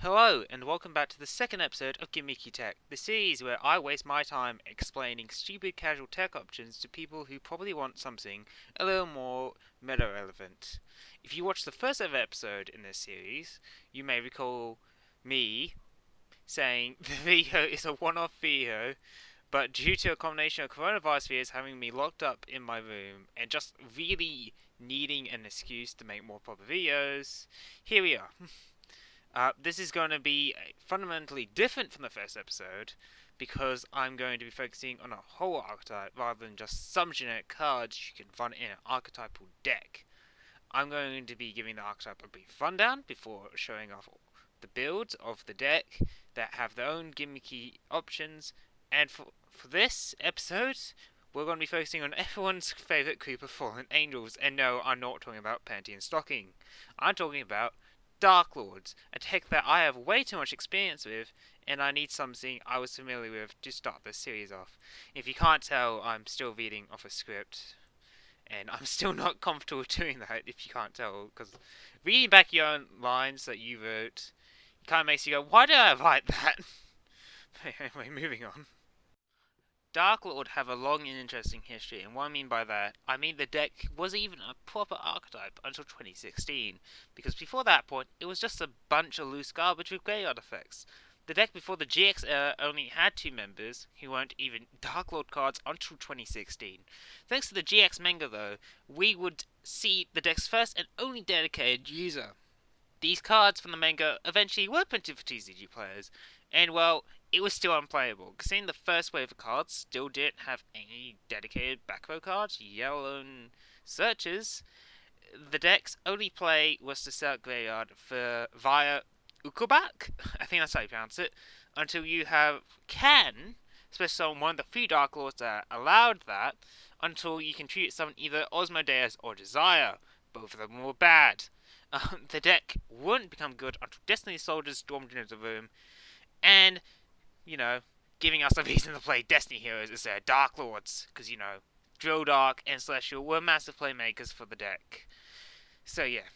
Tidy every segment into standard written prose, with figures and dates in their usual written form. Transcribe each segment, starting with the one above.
Hello, and welcome back to the second episode of Gimmicky Tech, the series where I waste my time explaining stupid casual tech options to people who probably want something a little more meta-relevant. If you watched the first ever episode in this series, you may recall me saying the video is a one-off video, but due to a combination of coronavirus fears having me locked up in my room and just really needing an excuse to make more proper videos, here we are. This is going to be fundamentally different from the first episode because I'm going to be focusing on a whole archetype rather than just some generic cards you can run in an archetypal deck. I'm going to be giving the archetype a brief rundown before showing off the builds of the deck that have their own gimmicky options, and for this episode, we're going to be focusing on everyone's favourite group of fallen angels, and no, I'm not talking about Pantheon Stocking. I'm talking about Darklords, a tech that I have way too much experience with, and I need something I was familiar with to start this series off. If you can't tell, I'm still reading off a script, and I'm still not comfortable doing that, if you can't tell, because reading back your own lines that you wrote kind of makes you go, why did I write that? Anyway, moving on. Darklord have a long and interesting history, and what I mean by that, I mean the deck wasn't even a proper archetype until 2016, because before that point, it was just a bunch of loose garbage with graveyard effects. The deck before the GX era only had two members, who weren't even Darklord cards until 2016. Thanks to the GX manga though, we would see the deck's first and only dedicated user. These cards from the manga eventually were printed for TCG players, and well, it was still unplayable, considering the first wave of cards still didn't have any dedicated back row cards, yellow searches. The deck's only play was to set up graveyard via Ukobak, I think that's how you pronounce it, until you have Can, especially on one of the few Dark Lords that allowed that, until you can treat summon either Osmodeus or Desire. Both of them were bad. The deck wouldn't become good until Destiny Soldiers stormed into the room, and, giving us a reason to play Destiny Heroes instead of Dark Lords, because, Drill Dark and Celestial were massive playmakers for the deck. So, yeah.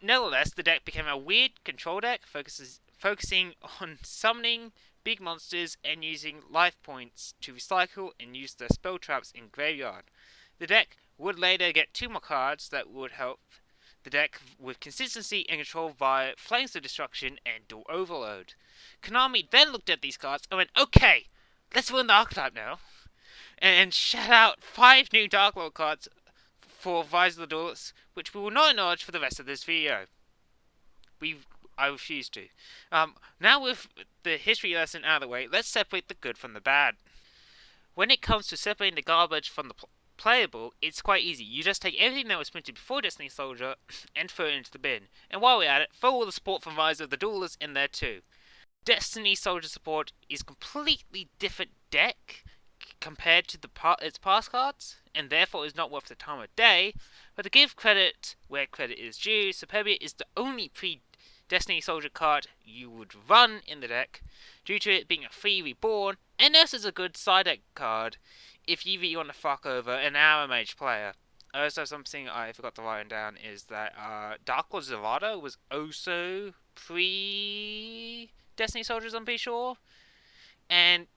Nevertheless, the deck became a weird control deck, focusing on summoning big monsters and using life points to recycle and use their spell traps in graveyard. The deck would later get two more cards that would help the deck with consistency and control via Flames of Destruction and Dual Overload. Konami then looked at these cards and went, okay, let's win the archetype now, and shout out 5 new Dark Lord cards for Rise of the Duelists, which we will not acknowledge for the rest of this video. I refuse to. Now with the history lesson out of the way, let's separate the good from the bad. When it comes to separating the garbage from the playable, it's quite easy. You just take everything that was printed before Destiny Soldier and throw it into the bin. And while we're at it, throw all the support from Rise of the Duelists in there too. Destiny Soldier support is completely different deck compared to its past cards, and therefore is not worth the time of day, but to give credit where credit is due, Superbia is the only pre-Destiny Soldier card you would run in the deck, due to it being a free reborn, and this is a good side deck card if you really want to fuck over an Arrow Mage player. Also, something I forgot to write down is that Darklord Zavada was also pre-Destiny Soldiers, I'm pretty sure, and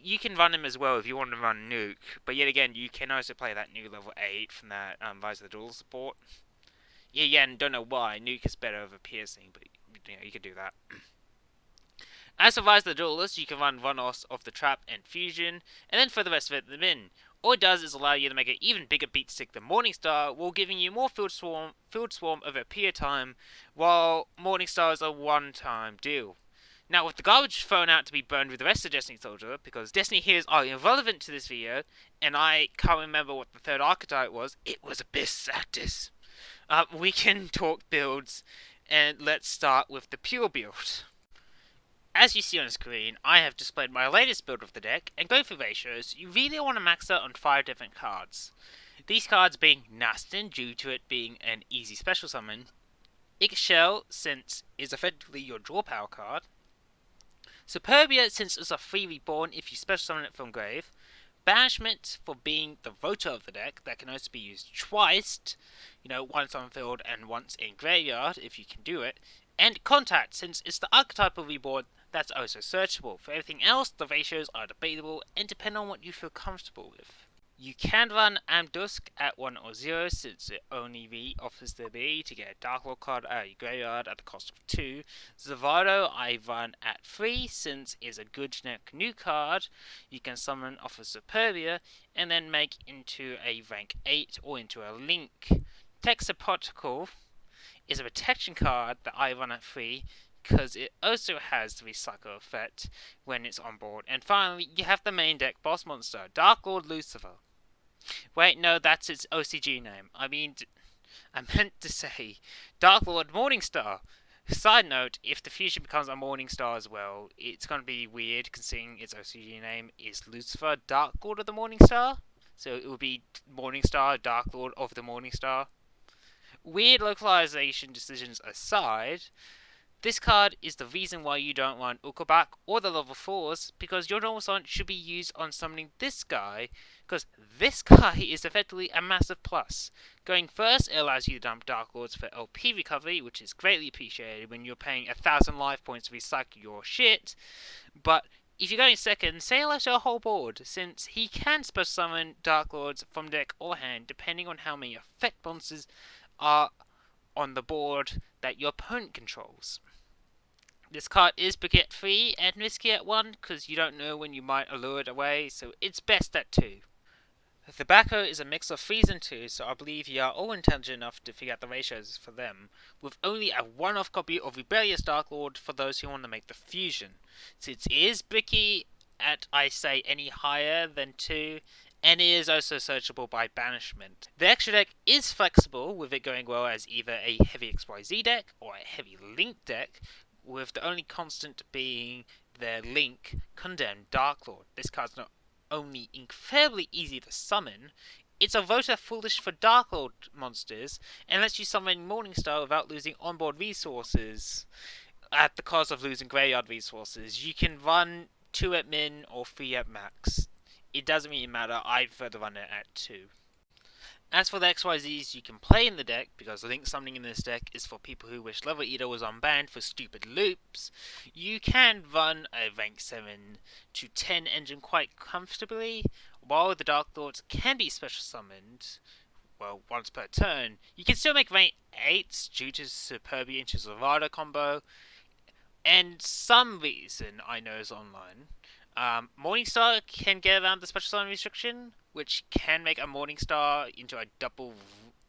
you can run him as well if you want to run Nuke, but yet again, you can also play that new level 8 from that Rise of the Duel support. Yeah, and don't know why, Nuke is better over Piercing, but you can do that. As for Rise of the Duelist, you can run Runos of the Trap and Fusion, and then throw the rest of it in the bin. All it does is allow you to make an even bigger beat stick than Morningstar, while giving you more Field Swarm over a period of time, while Morningstar is a one-time deal. Now, with the garbage thrown out to be burned with the rest of Destiny Soldier, because Destiny Heroes are irrelevant to this video, and I can't remember what the third archetype was, it was Abyss Actus. We can talk builds, and let's start with the pure build. As you see on the screen, I have displayed my latest build of the deck, and going for ratios, you really want to max out on 5 different cards. These cards being Nastin, due to it being an easy special summon, Ixchel, since is effectively your draw power card, Superbia, since it's a free reborn if you special summon it from grave, Banishment for being the voter of the deck that can also be used twice, once on field and once in graveyard if you can do it, And Contact, since it's the archetypal reborn that's also searchable. For everything else, the ratios are debatable and depend on what you feel comfortable with. You can run Amdusk at 1 or 0 since it only offers the ability to get a Darklord card out of your graveyard at the cost of 2. Zavado I run at 3 since it's a good generic new card you can summon off of Superbia and then make into a rank 8 or into a Link. Texas Protocol is a protection card that I run at 3 because it also has the recycle effect when it's on board. And finally, you have the main deck boss monster, Darklord Lucifer. Wait, no, that's its OCG name. I meant to say Darklord Morningstar. Side note, if the fusion becomes a Morningstar as well, it's going to be weird considering its OCG name is Lucifer, Darklord of the Morningstar. So it will be Morningstar, Darklord of the Morningstar. Weird localization decisions aside, this card is the reason why you don't run Ukobak or the level 4s, because your normal summon should be used on summoning this guy, because this guy is effectively a massive plus. Going first, it allows you to dump Dark Lords for LP recovery, which is greatly appreciated when you're paying 1,000 life points to recycle your shit, but if you're going second, say hello to a whole board, since he can special summon Dark Lords from deck or hand, depending on how many effect monsters are on the board that your opponent controls. This card is pick at 3 and risky at 1 because you don't know when you might allure it away, so it's best at 2. The backer is a mix of 3s and 2s, so I believe you are all intelligent enough to figure out the ratios for them, with only a one-off copy of Rebellious Darklord for those who want to make the fusion. Since it is bricky at, I say, any higher than 2, and it is also searchable by banishment. The extra deck is flexible, with it going well as either a heavy XYZ deck or a heavy Link deck, with the only constant being their Link Condemned Darklord. This card's not only incredibly easy to summon, it's a voter foolish for Darklord monsters and lets you summon Morningstar without losing onboard resources at the cost of losing graveyard resources. You can run 2 at min or 3 at max. It doesn't really matter, I prefer to run it at 2. As for the XYZs you can play in the deck, because Link summoning in this deck is for people who wish Level Eater was unbanned for stupid loops, you can run a rank 7 to 10 engine quite comfortably, while the Dark Lords can be special summoned, well, once per turn. You can still make rank 8s due to Superbia into Zavada combo, and some reason I know is online. Morningstar can get around the special summon restriction, which can make a Morningstar into a double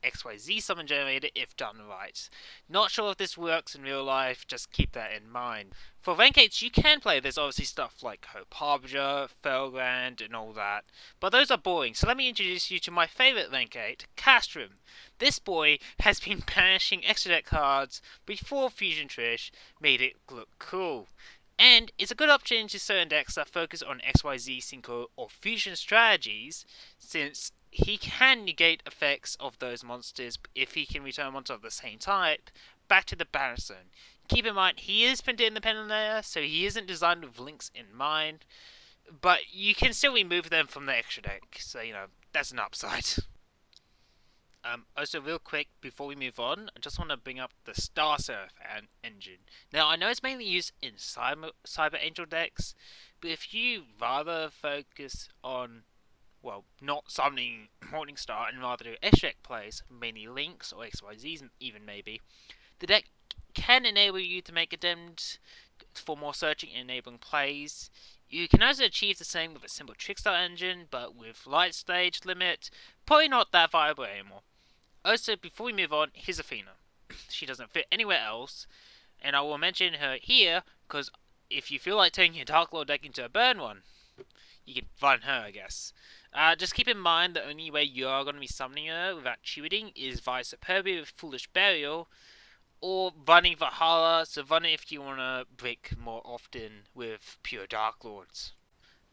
XYZ summon generator if done right. Not sure if this works in real life, just keep that in mind. For rank 8s you can play, there's obviously stuff like Hope Harbinger, Felgrand and all that, but those are boring, so let me introduce you to my favourite rank 8, Castrum. This boy has been banishing extra deck cards before Fusion Trish made it look cool. And it's a good option to certain decks that focus on XYZ, Synchro, or Fusion strategies, since he can negate effects of those monsters if he can return monsters of the same type back to the Banner Zone. Keep in mind, he is printed independent layer, so he isn't designed with links in mind, but you can still remove them from the extra deck, so that's an upside. Also, real quick, before we move on, I just want to bring up the Star Seraph engine. Now, I know it's mainly used in Cyber Angel decks, but if you rather focus on, well, not summoning Morningstar and rather do extract plays, mainly Links or XYZs even maybe, the deck can enable you to make attempts for more searching and enabling plays. You can also achieve the same with a simple Trickstar engine, but with light stage limit, probably not that viable anymore. Also, before we move on, here's Athena. She doesn't fit anywhere else, and I will mention her here, because if you feel like turning your Darklord deck into a burn one, you can run her, I guess. Just keep in mind the only way you are going to be summoning her without cheating is via Superbia with Foolish Burial, or running Valhalla, so run it if you want to break more often with pure Darklords.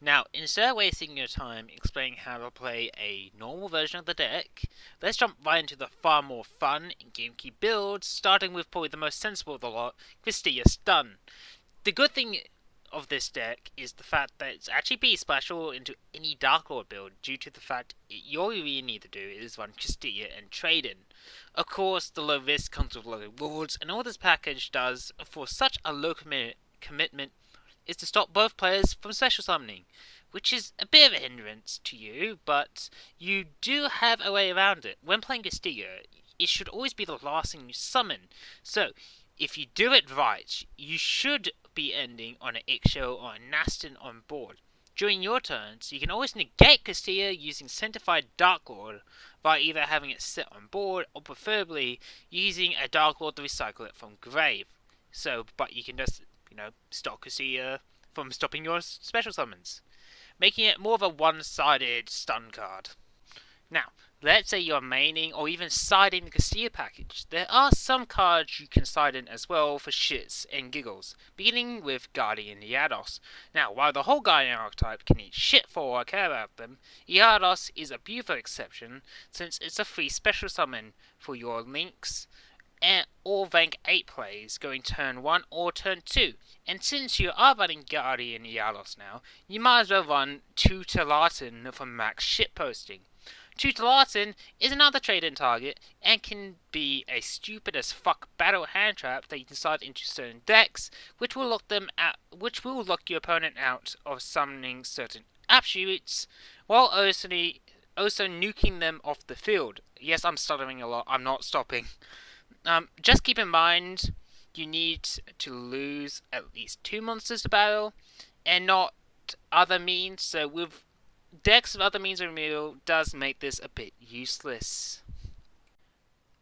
Now, instead of wasting your time explaining how to play a normal version of the deck, let's jump right into the far more fun and gimmicky builds, starting with probably the most sensible of the lot, Christia Stun. The good thing of this deck is the fact that it's actually be splashable into any Darklord build due to the fact all you really need to do is run Castilla and trade in. Of course, the low risk comes with low rewards, and all this package does for such a low commitment is to stop both players from special summoning, which is a bit of a hindrance to you, but you do have a way around it. When playing Castilla, it should always be the last thing you summon, so if you do it right, you should be ending on an Ixchel or a Nastin on board. During your turns, you can always negate Castilla using Centified Darklord by either having it sit on board or preferably using a Darklord to recycle it from grave. So, but you can just, stop Castilla from stopping your special summons, making it more of a one-sided stun card. Now, let's say you're maining or even siding the Castilla package. There are some cards you can side in as well for shits and giggles, beginning with Guardian Yados. Now, while the whole Guardian archetype can eat shit for all I care about them, Yados is a beautiful exception since it's a free special summon for your links or rank 8 plays going turn 1 or turn 2. And since you are running Guardian Yados now, you might as well run 2 Talatin for max shitposting. 2 Talatin is another trade-in target and can be a stupid as fuck battle hand trap that you can slide into certain decks, which will lock your opponent out of summoning certain attributes, while also nuking them off the field. Yes, I'm stuttering a lot. I'm not stopping. Just keep in mind, you need to lose at least 2 monsters to battle, and not other means. So with decks of other means of removal does make this a bit useless.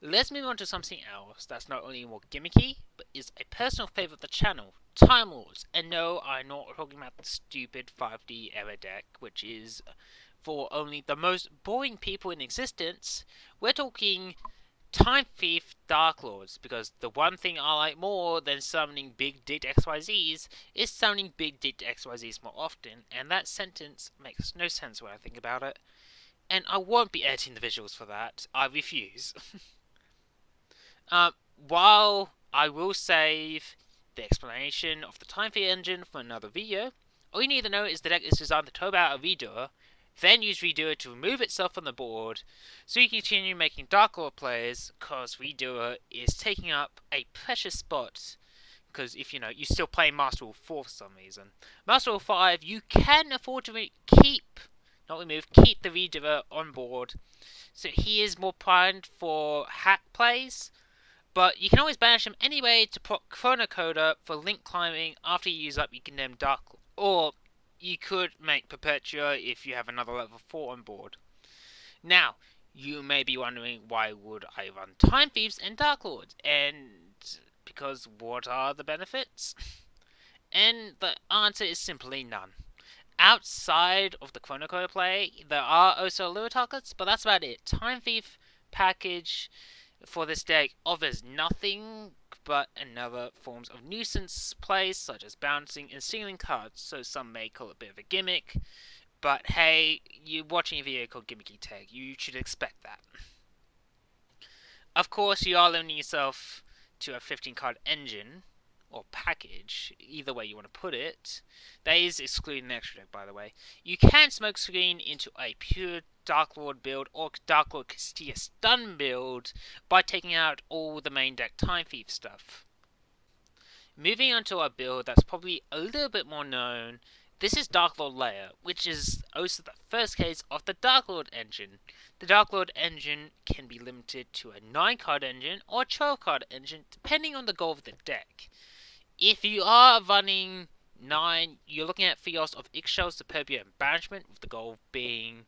Let's move on to something else that's not only more gimmicky, but is a personal favourite of the channel, Time Lords. And no, I'm not talking about the stupid 5D era deck, which is for only the most boring people in existence. We're talking Time Thief Darklords, because the one thing I like more than summoning big dick XYZs is summoning big dick XYZs more often, and that sentence makes no sense when I think about it. And I won't be editing the visuals for that, I refuse. While I will save the explanation of the Time Thief engine for another video, all you need to know is the deck is designed to tobe out a redoer, then use Redoer to remove itself from the board, so you can continue making Darklord plays, because Redoer is taking up a precious spot, because if you still play Master Rule 4 for some reason. Master Rule 5, you can afford to keep the Redoer on board, so he is more primed for hack plays, but you can always banish him anyway to put Chronocoder for link climbing after you use up your condemned Darklord, or you could make Perpetua if you have another level 4 on board. Now, you may be wondering, why would I run Time Thieves and Darklords? And because what are the benefits? And the answer is simply none. Outside of the Chronocoder play, there are also lure targets, but that's about it. Time Thief package for this deck offers nothing but another forms of nuisance plays, such as bouncing and stealing cards, so some may call it a bit of a gimmick, but hey, you're watching a video called Gimmicky Tag, you should expect that. Of course, you are limiting yourself to a 15 card engine, or package, either way you want to put it. That is excluding the extra deck, by the way. You can smoke screen into a pure Darklord build or Darklord Castilla stun build by taking out all the main deck Time Thief stuff. Moving on to a build that's probably a little bit more known, this is Darklord Lair, which is also the first case of the Darklord engine. The Darklord engine can be limited to a 9 card engine or a 12 card engine depending on the goal of the deck. If you are running 9, you're looking at Theos of Ixchel, Superbia, and Banishment, with the goal being,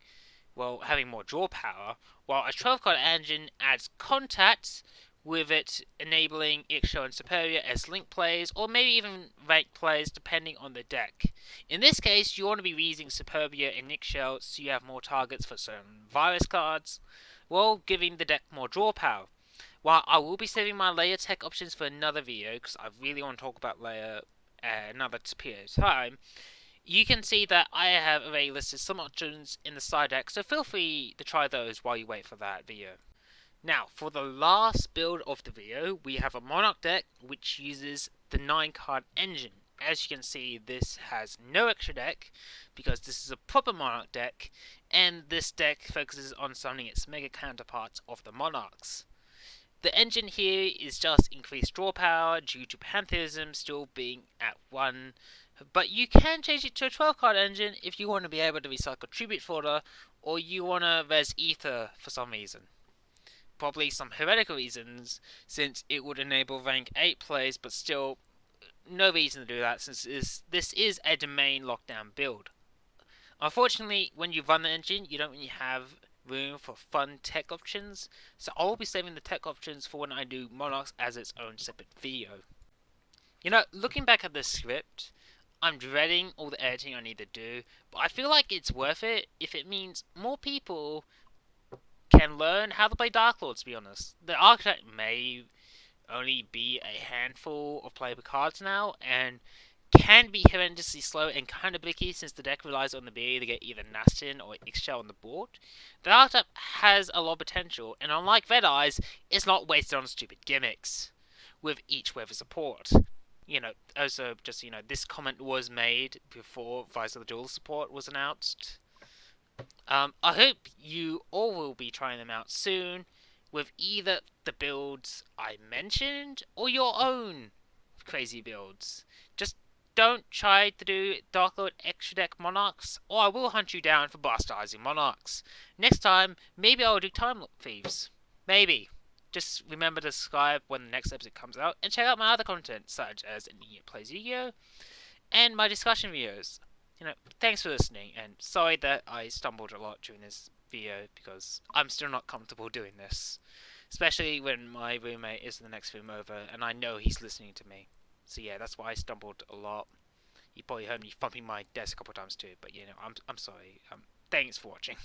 well, having more draw power, while a 12 card engine adds contacts, with it enabling Ixchel and Superbia as link plays, or maybe even rank plays depending on the deck. In this case, you want to be using Superbia and Ixchel so you have more targets for certain virus cards, while giving the deck more draw power. While I will be saving my layer tech options for another video, because I really want to talk about layer another period of time, you can see that I have already listed some options in the side deck, so feel free to try those while you wait for that video. Now, for the last build of the video, we have a Monarch deck which uses the 9 card engine. As you can see, this has no extra deck because this is a proper Monarch deck, and this deck focuses on summoning its mega counterparts of the Monarchs. The engine here is just increased draw power due to Pantheism still being at 1, but you can change it to a 12 card engine if you want to be able to recycle Tribute Fodder or you want to res Ether for some reason. Probably some heretical reasons, since it would enable rank 8 plays, but still no reason to do that since this is a domain lockdown build. Unfortunately, when you run the engine, you don't really have room for fun tech options, so I'll be saving the tech options for when I do Monarchs as its own separate video. Looking back at this script, I'm dreading all the editing I need to do, but I feel like it's worth it if it means more people can learn how to play Darklord, to be honest. The Architect may only be a handful of playable cards now, and can be horrendously slow and kind of bricky since the deck relies on the ability to get either Nastin or Ixchel on the board. The archetype has a lot of potential, and unlike Red Eyes, it's not wasted on stupid gimmicks, with each weather support. This comment was made before Rise of the Duel support was announced. I hope you all will be trying them out soon, with either the builds I mentioned or your own crazy builds. Just don't try to do Darklord extra deck Monarchs, or I will hunt you down for bastardizing Monarchs. Next time, maybe I'll do Time Thieves. Maybe. Just remember to subscribe when the next episode comes out, and check out my other content, such as An Idiot Plays Yu-Gi-Oh! And my discussion videos. Thanks for listening, and sorry that I stumbled a lot during this video, because I'm still not comfortable doing this. Especially when my roommate is in the next room over, and I know he's listening to me. So yeah, that's why I stumbled a lot. You probably heard me thumping my desk a couple times too, but I'm sorry. Thanks for watching.